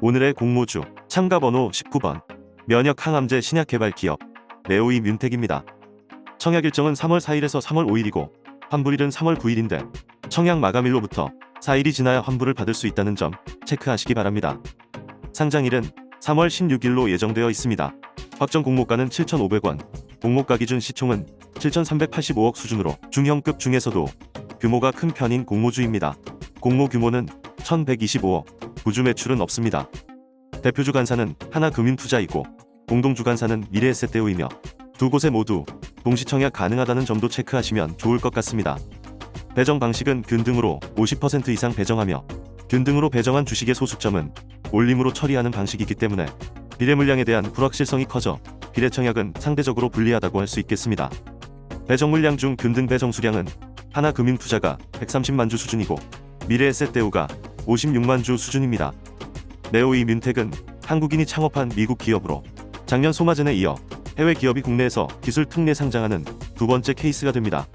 오늘의 공모주 참가번호 19번 면역항암제 신약개발 기업 네오이 뮌텍입니다. 청약 일정은 3월 4일에서 3월 5일이고 환불일은 3월 9일인데 청약 마감일로부터 4일이 지나야 환불을 받을 수 있다는 점 체크하시기 바랍니다. 상장일은 3월 16일로 예정되어 있습니다. 확정 공모가는 7,500원, 공모가 기준 시총은 7,385억 수준으로 중형급 중에서도 규모가 큰 편인 공모주입니다. 공모 규모는 1,125억, 부주 매출은 없습니다. 대표주 간사는 하나금융투자이고 공동주 간사는 미래에셋대우이며 두 곳에 모두 동시청약 가능하다는 점도 체크하시면 좋을 것 같습니다. 배정 방식은 균등으로 50% 이상 배정하며 균등으로 배정한 주식의 소수점은 올림으로 처리하는 방식이기 때문에 비례 물량에 대한 불확실성이 커져 비례 청약은 상대적으로 불리하다고 할 수 있겠습니다. 배정 물량 중 균등 배정 수량은 하나금융투자가 130만 주 수준이고 미래에셋대우가 56만 주 수준입니다. 네오이 뮌텍은 한국인이 창업한 미국 기업으로 작년 소마젠에 이어 해외 기업이 국내에서 기술 특례 상장하는 두 번째 케이스가 됩니다.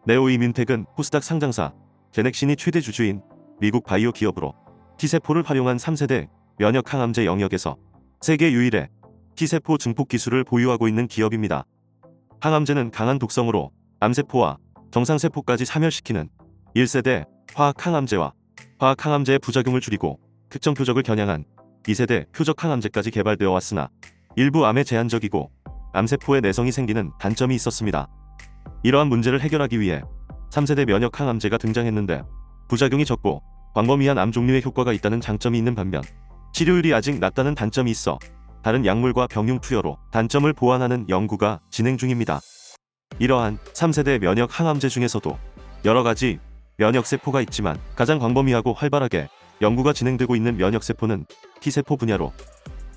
네오이 뮌텍은 코스닥 상장사 제넥신이 최대 주주인 미국 바이오 기업으로 T세포를 활용한 3세대 면역항암제 영역에서 세계 유일의 T세포 증폭 기술을 보유하고 있는 기업입니다. 항암제는 강한 독성으로 암세포와 정상세포까지 사멸시키는 1세대 화학항암제와 화학항암제의 부작용을 줄이고 특정 표적을 겨냥한 2세대 표적항암제까지 개발되어 왔으나 일부 암에 제한적이고 암세포에 내성이 생기는 단점이 있었습니다. 이러한 문제를 해결하기 위해 3세대 면역항암제가 등장했는데 부작용이 적고 광범위한 암 종류의 효과가 있다는 장점이 있는 반면 치료율이 아직 낮다는 단점이 있어 다른 약물과 병용 투여로 단점을 보완하는 연구가 진행 중입니다. 이러한 3세대 면역항암제 중에서도 여러가지 면역세포가 있지만 가장 광범위하고 활발하게 연구가 진행되고 있는 면역세포는 T세포 분야로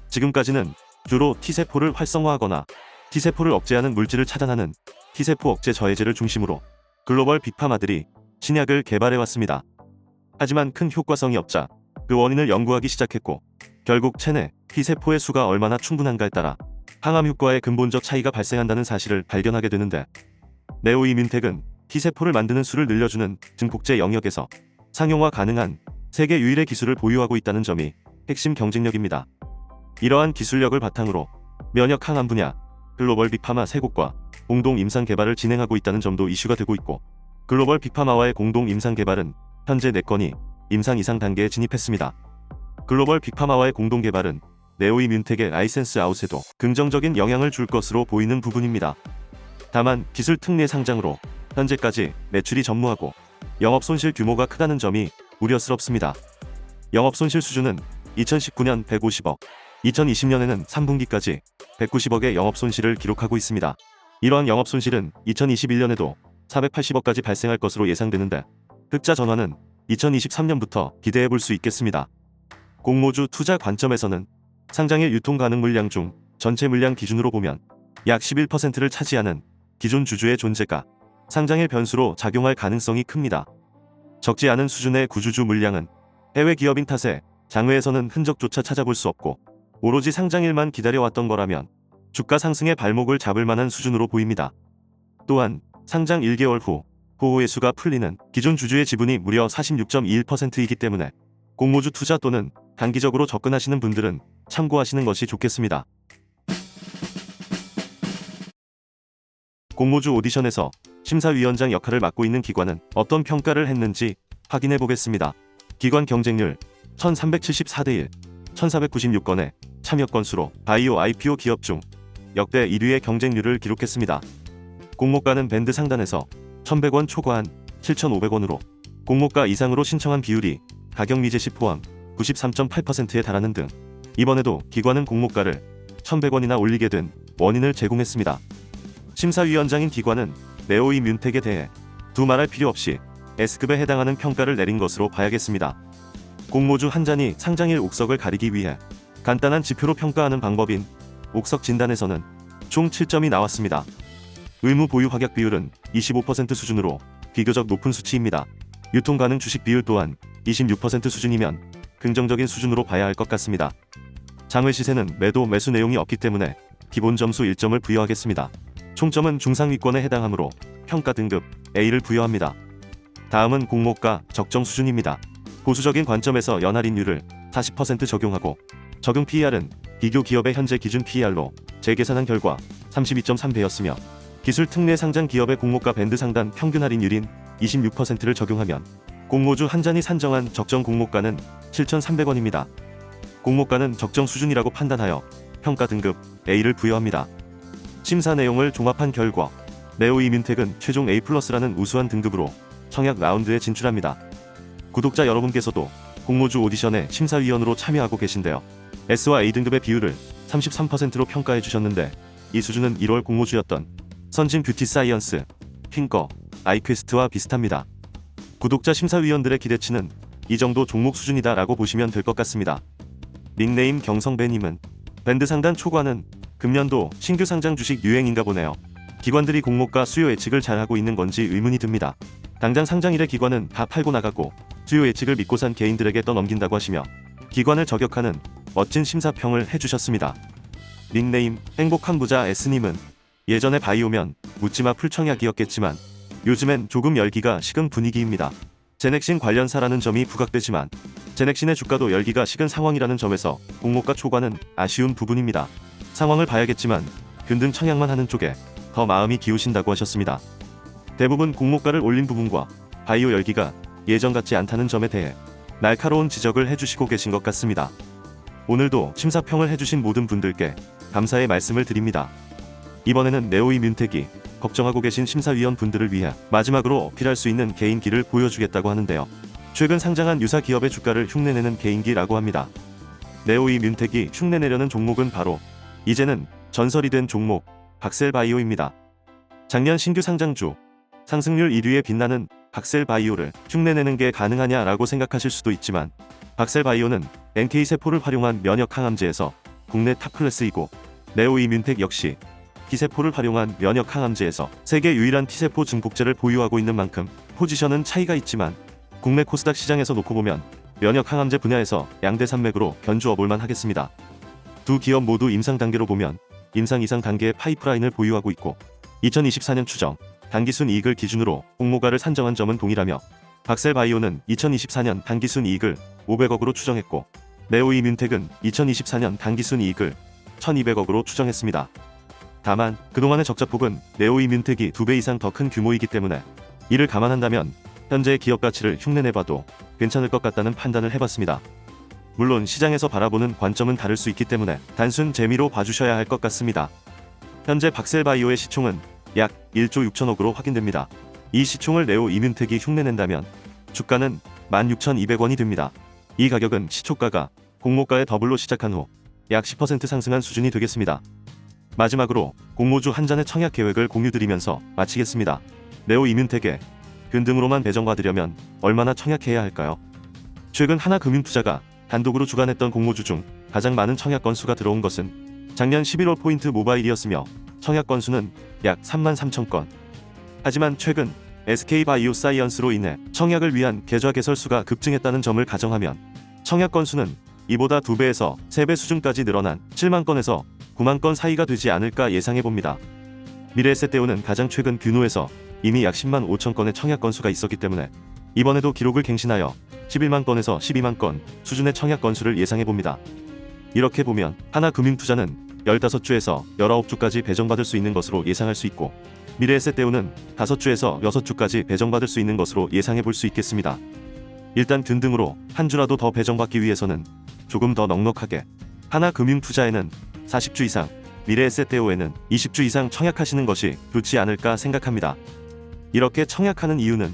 지금까지는 주로 T세포를 활성화하거나 T세포를 억제하는 물질을 차단하는 T세포 억제 저해제를 중심으로 글로벌 빅파마들이 신약을 개발해왔습니다. 하지만 큰 효과성이 없자 그 원인을 연구하기 시작했고 결국 체내 T세포의 수가 얼마나 충분한가에 따라 항암 효과에 근본적 차이가 발생한다는 사실을 발견하게 되는데 네오이 뮌텍은 T세포를 만드는 수를 늘려주는 증폭제 영역에서 상용화 가능한 세계 유일의 기술을 보유하고 있다는 점이 핵심 경쟁력입니다. 이러한 기술력을 바탕으로 면역항암 분야 글로벌 빅파마 3곳과 공동 임상 개발을 진행하고 있다는 점도 이슈가 되고 있고 글로벌 빅파마와의 공동 임상 개발은 현재 4건이 임상 이상 단계에 진입했습니다. 글로벌 빅파마와의 공동 개발은 네오이 뮌텍의 라이센스 아웃에도 긍정적인 영향을 줄 것으로 보이는 부분입니다. 다만 기술 특례 상장으로 현재까지 매출이 전무하고 영업손실 규모가 크다는 점이 우려스럽습니다. 영업손실 수준은 2019년 150억, 2020년에는 3분기까지 190억의 영업손실을 기록하고 있습니다. 이러한 영업손실은 2021년에도 480억까지 발생할 것으로 예상되는데 흑자 전환은 2023년부터 기대해볼 수 있겠습니다. 공모주 투자 관점에서는 상장일 유통 가능 물량 중 전체 물량 기준으로 보면 약 11%를 차지하는 기존 주주의 존재가 상장일 변수로 작용할 가능성이 큽니다. 적지 않은 수준의 구주주 물량은 해외 기업인 탓에 장외에서는 흔적조차 찾아볼 수 없고 오로지 상장일만 기다려왔던 거라면 주가 상승의 발목을 잡을 만한 수준으로 보입니다. 또한 상장 1개월 후 보호의 수가 풀리는 기존 주주의 지분이 무려 46.21%이기 때문에 공모주 투자 또는 단기적으로 접근하시는 분들은 참고하시는 것이 좋겠습니다. 공모주 오디션에서 심사위원장 역할을 맡고 있는 기관은 어떤 평가를 했는지 확인해 보겠습니다. 기관 경쟁률 1374대1, 1496건의 참여 건수로 바이오 IPO 기업 중 역대 1위의 경쟁률을 기록했습니다. 공모가는 밴드 상단에서 1100원 초과한 7500원으로 공모가 이상으로 신청한 비율이 가격 미제 시 포함 93.8%에 달하는 등 이번에도 기관은 공모가를 1100원이나 올리게 된 원인을 제공했습니다. 심사위원장인 기관은 네오이 뮌텍에 대해 두말할 필요 없이 S급에 해당하는 평가를 내린 것으로 봐야겠습니다. 공모주 한 잔이 상장일 옥석을 가리기 위해 간단한 지표로 평가하는 방법인 옥석 진단에서는 총 7점이 나왔습니다. 의무 보유 확약 비율은 25% 수준으로 비교적 높은 수치입니다. 유통 가능 주식 비율 또한 26% 수준이면 긍정적인 수준으로 봐야 할 것 같습니다. 장외 시세는 매도 매수 내용이 없기 때문에 기본 점수 1점을 부여하겠습니다. 총점은 중상위권에 해당하므로 평가 등급 A를 부여합니다. 다음은 공모가 적정 수준입니다. 보수적인 관점에서 연할인율을 40% 적용하고 적용 PER은 비교 기업의 현재 기준 PER로 재계산한 결과 32.3배였으며 기술 특례 상장 기업의 공모가 밴드 상단 평균 할인율인 26%를 적용하면 공모주 한 잔이 산정한 적정 공모가는 7,300원입니다. 공모가는 적정 수준이라고 판단하여 평가 등급 A를 부여합니다. 심사 내용을 종합한 결과 네오이뮨텍은 최종 A+라는 우수한 등급으로 청약 라운드에 진출합니다. 구독자 여러분께서도 공모주 오디션에 심사위원으로 참여하고 계신데요. S와 A등급의 비율을 33%로 평가해 주셨는데 이 수준은 1월 공모주였던 선진 뷰티 사이언스, 핑거, 아이퀘스트와 비슷합니다. 구독자 심사위원들의 기대치는 이 정도 종목 수준이다 라고 보시면 될 것 같습니다. 닉네임 경성배님은 밴드 상단 초과는 금년도 신규 상장 주식 유행인가 보네요. 기관들이 공모가 수요 예측을 잘하고 있는 건지 의문이 듭니다. 당장 상장일에 기관은 다 팔고 나가고 수요 예측을 믿고 산 개인들에게 떠넘긴다고 하시며 기관을 저격하는 멋진 심사평을 해주셨습니다. 닉네임 행복한 부자 S님은 예전에 바이오면 묻지마 풀청약이었겠지만 요즘엔 조금 열기가 식은 분위기입니다. 제넥신 관련사라는 점이 부각되지만 제넥신의 주가도 열기가 식은 상황이라는 점에서 공모가 초과는 아쉬운 부분입니다. 상황을 봐야겠지만 균등 청약만 하는 쪽에 더 마음이 기우신다고 하셨습니다. 대부분 공모가를 올린 부분과 바이오 열기가 예전 같지 않다는 점에 대해 날카로운 지적을 해주시고 계신 것 같습니다. 오늘도 심사평을 해주신 모든 분들께 감사의 말씀을 드립니다. 이번에는 네오이뮨텍이 걱정하고 계신 심사위원 분들을 위해 마지막으로 어필할 수 있는 개인기를 보여주겠다고 하는데요. 최근 상장한 유사 기업의 주가를 흉내내는 개인기라고 합니다. 네오이뮨텍이 흉내내려는 종목은 바로 이제는 전설이 된 종목 박셀바이오입니다. 작년 신규 상장주 상승률 1위에 빛나는 박셀바이오를 흉내내는 게 가능하냐라고 생각하실 수도 있지만 박셀바이오는 NK세포를 활용한 면역 항암제에서 국내 탑클래스이고 네오이뮨텍 역시 T세포를 활용한 면역 항암제에서 세계 유일한 T세포 증폭제를 보유하고 있는 만큼 포지션은 차이가 있지만 국내 코스닥 시장에서 놓고 보면 면역 항암제 분야에서 양대 산맥으로 견주어 볼만 하겠습니다. 두 기업 모두 임상 단계로 보면 임상 이상 단계의 파이프라인을 보유하고 있고 2024년 추정 단기순이익을 기준으로 공모가를 산정한 점은 동일하며 박셀바이오는 2024년 단기순이익을 500억으로 추정했고 네오이뮨텍은 2024년 단기순이익을 1200억으로 추정했습니다. 다만 그동안의 적자폭은 네오이뮨텍이 2배 이상 더 큰 규모이기 때문에 이를 감안한다면 현재의 기업 가치를 흉내내봐도 괜찮을 것 같다는 판단을 해봤습니다. 물론 시장에서 바라보는 관점은 다를 수 있기 때문에 단순 재미로 봐주셔야 할 것 같습니다. 현재 박셀바이오의 시총은 약 1조 6천억으로 확인됩니다. 이 시총을 네오이뮨텍이 흉내낸다면 주가는 16,200원이 됩니다. 이 가격은 시초가가 공모가의 더블로 시작한 후 약 10% 상승한 수준이 되겠습니다. 마지막으로 공모주 한 잔의 청약 계획을 공유드리면서 마치겠습니다. 네오이뮨텍에 균등으로만 배정받으려면 얼마나 청약해야 할까요? 최근 하나금융투자가 단독으로 주관했던 공모주 중 가장 많은 청약 건수가 들어온 것은 작년 11월 포인트 모바일이었으며 청약 건수는 약 33,000건. 하지만 최근 SK바이오사이언스로 인해 청약을 위한 계좌 개설 수가 급증했다는 점을 가정하면 청약 건수는 이보다 2배에서 3배 수준까지 늘어난 7만 건에서 9만 건 사이가 되지 않을까 예상해봅니다. 미래에셋대우는 가장 최근 균호에서 이미 약 10만 5천 건의 청약 건수가 있었기 때문에 이번에도 기록을 갱신하여 11만 건에서 12만 건 수준의 청약 건수를 예상해봅니다. 이렇게 보면 하나금융투자는 15주에서 19주까지 배정받을 수 있는 것으로 예상할 수 있고 미래에셋대우는 5주에서 6주까지 배정받을 수 있는 것으로 예상해볼 수 있겠습니다. 일단 균등으로 한 주라도 더 배정받기 위해서는 조금 더 넉넉하게 하나금융투자에는 40주 이상, 미래에셋대우에는 20주 이상 청약하시는 것이 좋지 않을까 생각합니다. 이렇게 청약하는 이유는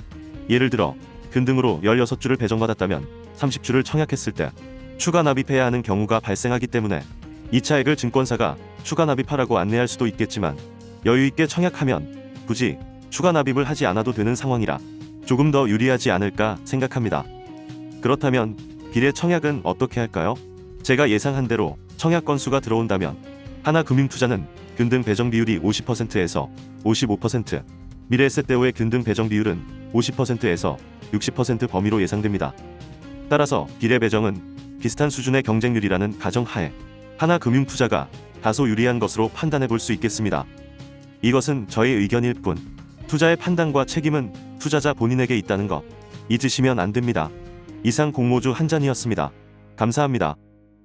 예를 들어 균등으로 16주를 배정받았다면 30주를 청약했을 때 추가 납입해야 하는 경우가 발생하기 때문에 이 차액을 증권사가 추가 납입하라고 안내할 수도 있겠지만 여유있게 청약하면 굳이 추가 납입을 하지 않아도 되는 상황이라 조금 더 유리하지 않을까 생각합니다. 그렇다면 비례 청약은 어떻게 할까요? 제가 예상한 대로 청약 건수가 들어온다면 하나금융투자는 균등 배정 비율이 50%에서 55%, 미래에셋대우의 균등 배정 비율은 50%에서 60% 범위로 예상됩니다. 따라서 비례 배정은 비슷한 수준의 경쟁률이라는 가정하에 하나금융투자가 다소 유리한 것으로 판단해 볼 수 있겠습니다. 이것은 저의 의견일 뿐 투자의 판단과 책임은 투자자 본인에게 있다는 것 잊으시면 안 됩니다. 이상 공모주 한 잔이었습니다. 감사합니다.